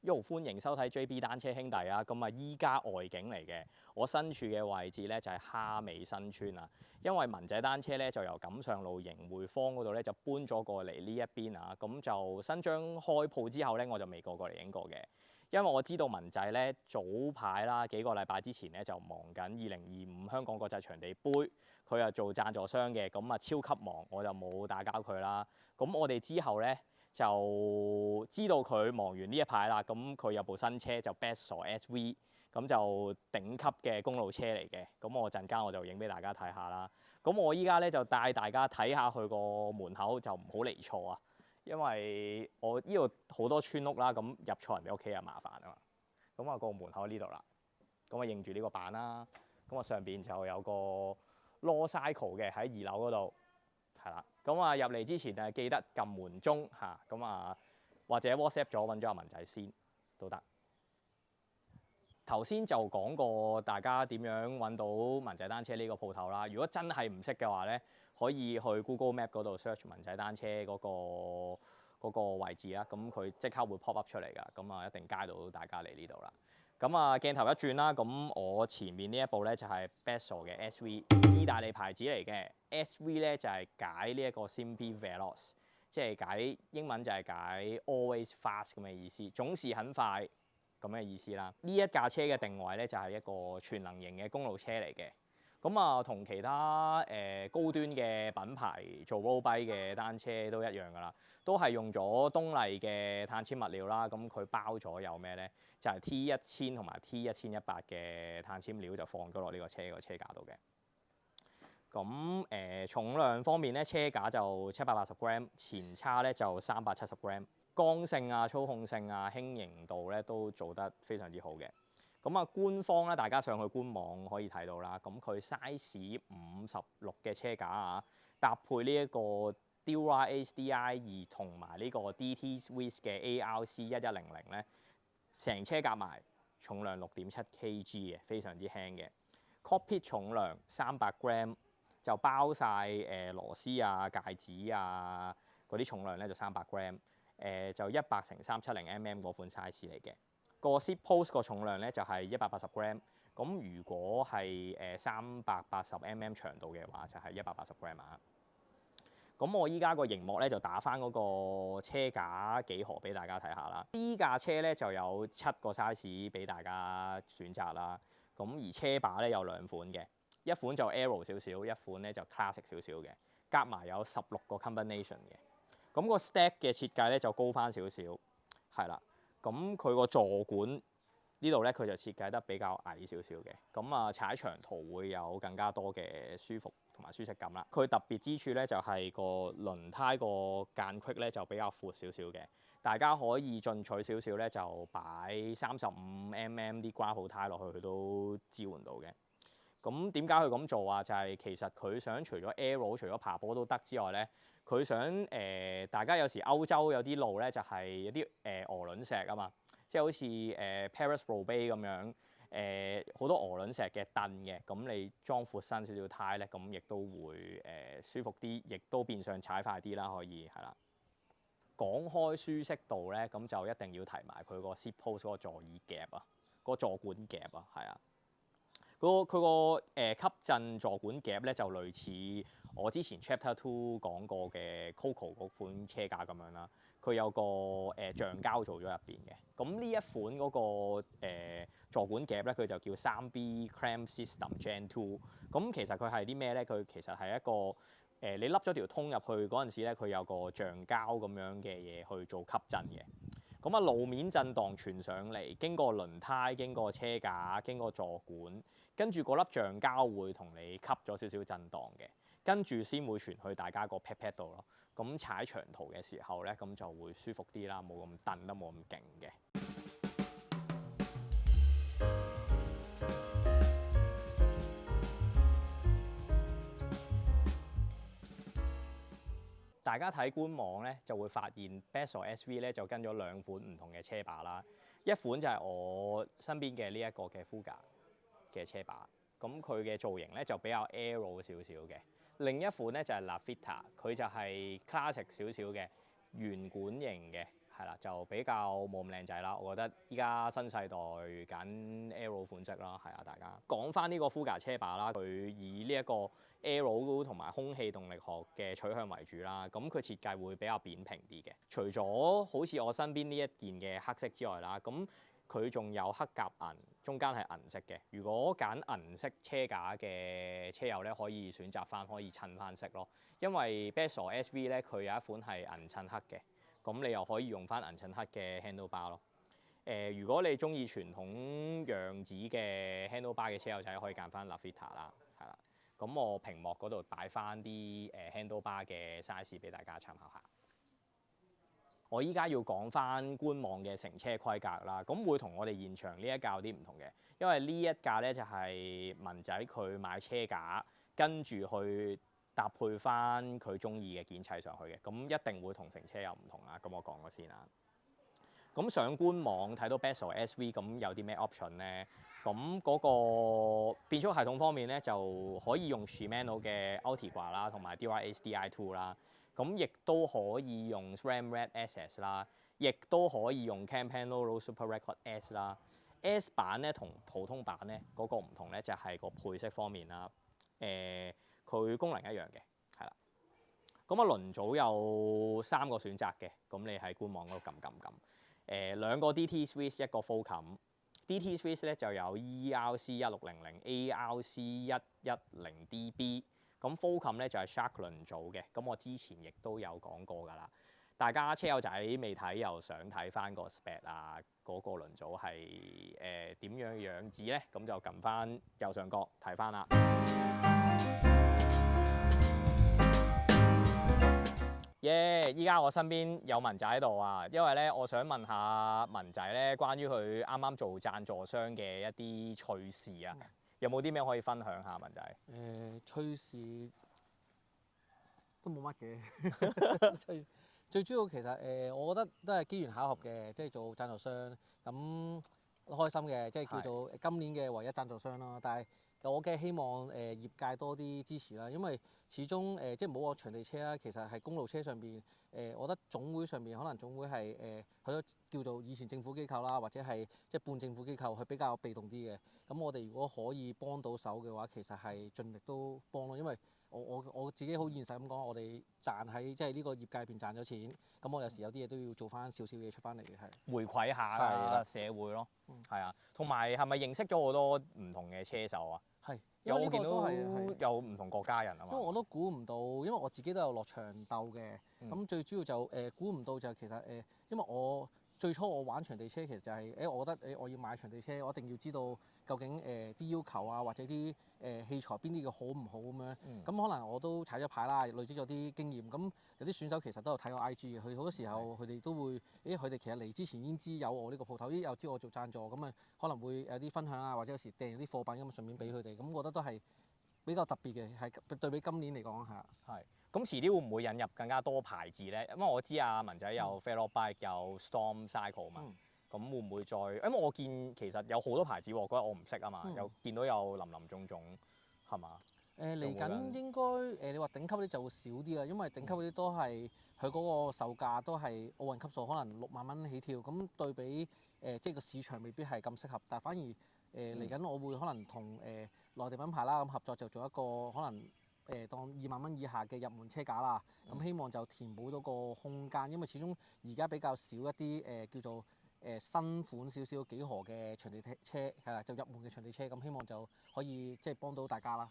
歡迎收睇 JB 單車兄弟啊！咁啊，依家外景嚟嘅，我身處嘅位置咧就係蝦尾新村啊。因為文仔單車咧就由錦上路盈匯坊嗰度咧就搬咗過嚟呢一邊啊。咁就新章開鋪之後咧，我就未過嚟影過嘅。因為我知道文仔咧早排啦幾個禮拜之前咧就忙緊2025香港國際場地杯，佢又做贊助商嘅，咁啊超級忙，我就冇打攪佢啦。咁我哋之後咧，就知道佢忙完呢一排啦，咁佢有部新車就 Besso SV， 咁就頂級嘅公路車嚟嘅。咁我陣間我就影俾大家睇下啦。咁我依家咧就帶大家睇下佢個門口，就唔好嚟錯啊，因為我呢度好多村屋啦，咁入錯人哋屋企又麻煩啊嘛。咁啊個門口呢度啦，咁啊認住呢個板啦，咁啊上邊就有個 Law Cycle 嘅喺2樓嗰度。係啦，咁啊入嚟之前誒記得撳門鐘嚇，咁啊或者 WhatsApp 咗揾咗阿文仔先都得。頭先就講過大家點樣揾到文仔單車呢個鋪頭啦。如果真係唔識嘅話咧，可以去 Google Map 嗰度 search 文仔單車嗰個位置啦。咁佢即刻會 pop up 出嚟㗎。咁啊一定街到大家嚟呢度啦。咁啊鏡頭一轉啦，咁我前面呢一部咧就係 Besso 嘅 SV， 意大利牌子嚟嘅。SV 咧就係解呢一個 Sempre Veloce， 即係解英文就係解 always fast 咁嘅意思，總是很快咁嘅意思啦。呢一架車嘅定位咧就係一個全能型嘅公路車嚟嘅。咁啊同其他高端嘅品牌做 road bike 嘅單車都一樣㗎啦，都係用咗東麗嘅碳纖物料啦。咁佢包咗有咩咧？就係 T1000 同埋 T1100嘅碳纖料就放咗落呢個車架度嘅。咁重量方面咧，車架就780 gram， 前叉咧就370 gram， 剛性啊、操控性啊、輕盈度咧都做得非常之好嘅。咁啊，官方咧，大家上去官網可以睇到啦。咁佢 size 56嘅車架啊，搭配呢一個 Dura Ace Di2 同埋呢個 DT Swiss 嘅 ARC1100咧，成車夾埋重量6.7 kg 嘅，非常之輕嘅。Cockpit 重量300 gram， 就包晒螺絲啊、戒指啊嗰啲重量咧就300 gram， 就100×370mm 嗰款 size 嚟嘅。個 seat post 個重量咧就係180 gram， 咁如果係380mm 長度嘅話就係180 gram 啊。咁我依家個熒幕咧就打翻嗰個車架幾何俾大家睇下啦。呢架車咧就有7個 size 俾大家選擇啦。咁而車把咧有2款嘅，一款就 Aero 少少，一款咧就 Classic 少少嘅，夾埋有16個 combination 嘅。咁個 stack 嘅設計咧就高翻少少，係啦。咁佢個座管呢度咧，佢就設計得比較矮少少嘅。咁啊，踩長途會有更加多嘅舒服同埋舒適感啦。佢特別之處咧就係個輪胎個間隙咧就比較闊少少嘅，大家可以進取少少咧就擺35mm 啲gravel好胎落去，佢都支援到嘅。咁點解佢咁做啊？就係其實佢想除咗 aero 除咗爬坡都得之外咧，佢想大家有時歐洲有啲路咧就係有啲鵝卵石啊嘛，即係好似Paris-Roubaix 咁樣好多鵝卵石嘅凳嘅，咁你裝闊身少少胎咧，咁亦都會舒服啲，亦都變相踩快啲啦，可以係啦。講開舒適度咧，咁就一定要提埋佢個 seat post 嗰個座椅夾啊，個座管夾啊，係啊。佢個吸震座管夾咧就類似我之前 Chapter 2講過嘅 Coco 嗰款車架咁樣啦。佢有個橡膠做咗入邊嘅。咁呢一款嗰個座管夾咧，佢就叫 3B Clamp System Gen 2。咁其實佢係啲咩咧？佢其實係一個你笠咗條通入去嗰陣時咧，佢有個橡膠咁樣嘅嘢去做吸震嘅。咁啊，路面震盪傳上嚟，經過輪胎、經過車架、經過座管，跟住嗰粒橡膠會同你吸咗少少震盪嘅，跟住先會傳去大家個 pat pat 度咯。咁踩長途嘅時候咧，咁就會舒服啲啦，冇咁蹬得冇咁勁嘅。大家睇官網咧，就會發現 Besso SV 咧就跟咗2款唔同嘅車把啦。一款就係我身邊嘅呢一個嘅 Fuga 嘅車把，咁佢嘅造型咧就比較 aero 少少嘅。另一款咧就係 Lafitta， 佢就係 classic 少少嘅圓管型嘅，係係啦，就比較冇咁靚仔啦。我覺得依家新世代揀 Aero 款式啦，係啊，大家講翻呢個 Fuga 車把啦，佢以呢一個 Aero 同埋空氣動力學嘅取向為主啦。咁佢設計會比較扁平啲嘅。除咗好似我身邊呢一件嘅黑色之外啦，咁佢仲有黑夾銀，中間係銀色嘅。如果揀銀色車架嘅車友咧，可以選擇翻可以襯翻色咯。因為 Besso SV 咧，佢有一款係銀襯黑嘅，咁你又可以用翻銀襯黑嘅 handlebar 咯。如果你中意傳統樣子嘅 handlebar 嘅車友仔，可以揀翻 Lavita 啦，係啦。咁我屏幕嗰度擺翻啲handlebar 嘅 size 俾大家參考下。我依家要講翻官網嘅乘車規格啦，咁會同我哋現場呢一架有啲唔同嘅，因為呢一架咧就係文仔佢買車架，跟住去搭配翻佢中意嘅件砌上去嘅，咁一定會同乘車有唔同啦。咁我講咗先啦。咁上官網睇到 Besso SV 咁有啲咩 option 咧？咁嗰個變速系統方面咧，就可以用 Shimano 嘅 Ultegra 啦，同埋 DRS Di2 啦。咁亦都可以用 SRAM Red SS 啦，亦都可以用 Campagnolo Super Record S 啦。S 版咧同普通版咧嗰個唔同咧，就係個配飾方面啦。佢功能一樣嘅，係啦。咁啊輪組有3個選擇嘅，咁你喺官網嗰度撳。2個 DT Switch 一個 Fulcrum。DT Switch 咧就有 ERC1600、ARC110DB。咁 Fulcrum 咧就係 Shark 輪組嘅，咁我之前亦都有講過㗎啦。大家車友仔未睇又想睇翻個 spec 啊，嗰個輪組係點樣樣子咧？咁就撳翻右上角睇翻啦。耶！依家我身邊有文仔喺度啊，因為咧我想問下文仔咧，關於佢啱啱做贊助商嘅一啲趣事啊。有冇啲咩可以分享下，文仔？趣事都冇乜嘅，最主要其實我覺得都係機緣巧合嘅，即係做贊助商咁開心嘅，即係叫做今年嘅唯一贊助商啦。但係我嘅希望業界多啲支持啦，因為始終即係唔好話場地車啦，其實係公路車上邊我覺得總會上邊可能總會係好多叫做以前政府機構啦，或者係即係半政府機構，係比較被動啲嘅。咁我哋如果可以幫到手嘅話，其實係盡力都幫咯，因為我自己好現實咁講，我哋賺喺即係呢個業界入邊賺咗錢，咁我有時有啲嘢都要做翻少少嘢出翻嚟嘅，係回饋下啦社會咯，係啊，同埋係咪認識咗好多唔同嘅車手啊？係，因為呢個都係有唔同國家人啊嘛。因為我都估唔到，因為我自己都有落場鬥嘅，咁最主要就估唔到就其實因為我最初我玩場地車其實就係我覺得我要買場地車，我一定要知道究竟啲要求啊，或者啲器材邊啲嘅好唔好咁樣。咁可能我都踩咗牌啦，累積咗啲經驗。咁有啲選手其實都有睇我 IG 嘅，佢好多時候佢哋都會，佢哋其實嚟之前已經知有我呢個鋪頭，又知我做贊助，咁啊可能會有啲分享啊，或者有時訂啲貨品咁順便俾佢哋。咁我覺得都係比較特別嘅，係對比今年嚟講係。係。咁遲啲會唔會引入更加多牌子咧？因為我知阿文仔有 Velo Bike 有 Storm Cycle 嘛。咁會唔會再？因為我見其實有好多牌子喎，嗰日我唔識啊嘛，又見到有林林種種，係嘛？嚟緊應該你話頂級嗰啲就會少啲啦，因為頂級嗰啲都係佢嗰個售價都係奧運級數，可能6萬蚊起跳。咁對比即係個市場未必係咁適合，但係反而嚟緊我會可能同內地品牌啦咁合作，就做一個可能當2萬蚊以下嘅入門車架啦。咁希望就填補到個空間，因為始終而家比較少一啲叫做新款少少幾何嘅場地車係啦，就入門嘅場地車，咁希望就可以即係幫到大家啦。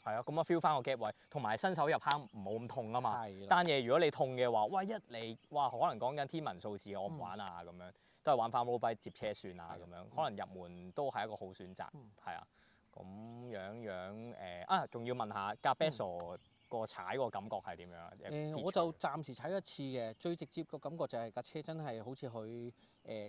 係啊，咁啊 feel 翻個 gap 位，同埋新手入坑唔好咁痛啊嘛。係啦。單嘢如果你痛嘅話，哇一嚟哇可能講緊天文數字，我唔玩啊咁樣，都係玩翻 mobile 接車算啊咁樣，可能入門都係一個好選擇。係啊，咁樣仲要問下架 Besso 個踩個感覺係點樣？我就暫時踩咗一次嘅，最直接個感覺就係架車真係好似佢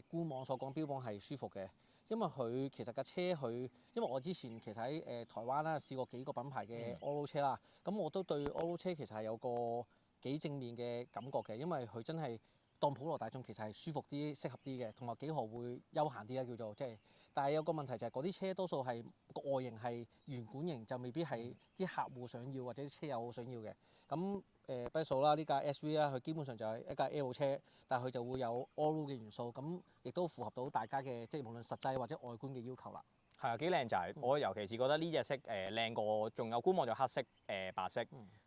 官網所講標榜係舒服嘅，因為佢其實架車因為我之前其實喺台灣啦試過幾個品牌嘅 Allroad 車啦，咁我都對 Allroad 車其實係有個幾正面嘅感覺嘅，因為佢真係當普羅大眾其實係舒服啲、適合啲嘅，同埋幾何會休閒啲啦叫做即係。但係有個問題就係嗰啲車多數係個外形係圓管型，就未必係啲客戶想要或者啲車友好想要嘅。咁 Besso 啦，呢架 SV 啦，佢基本上就係一架 L 車，但係佢就會有 Allroad 嘅元素，咁亦都符合到大家嘅即係無論實際或者外觀嘅要求啦。係啊，幾靚仔！我尤其是覺得呢隻色靚過，仲有官網就黑色、白色，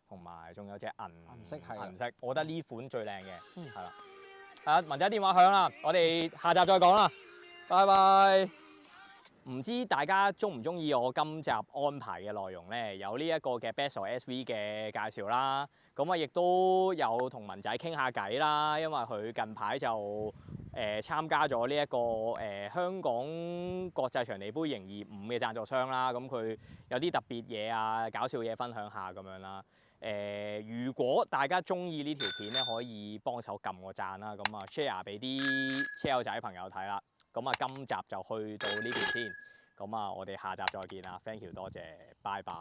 同埋仲有隻銀色係銀色，我覺得呢款最靚嘅，係啦。文仔電話響啦，我哋下集再講啦，拜拜。唔知大家中唔中意我今集安排嘅內容呢？有呢一個嘅 Besso SV 嘅介紹啦，咁啊亦都有同文仔傾下偈啦，因為佢近排就參加咗呢一個香港國際場地杯2025嘅贊助商啦，咁佢有啲特別嘢啊、搞笑嘢分享下咁樣啦。如果大家中意呢條片咧，可以幫手撳個讚啦，咁啊 share 俾啲車友仔朋友睇啦。咁啊，今集就去到呢邊先。咁啊，我哋下集再見啦 ，thank you，多謝，拜拜。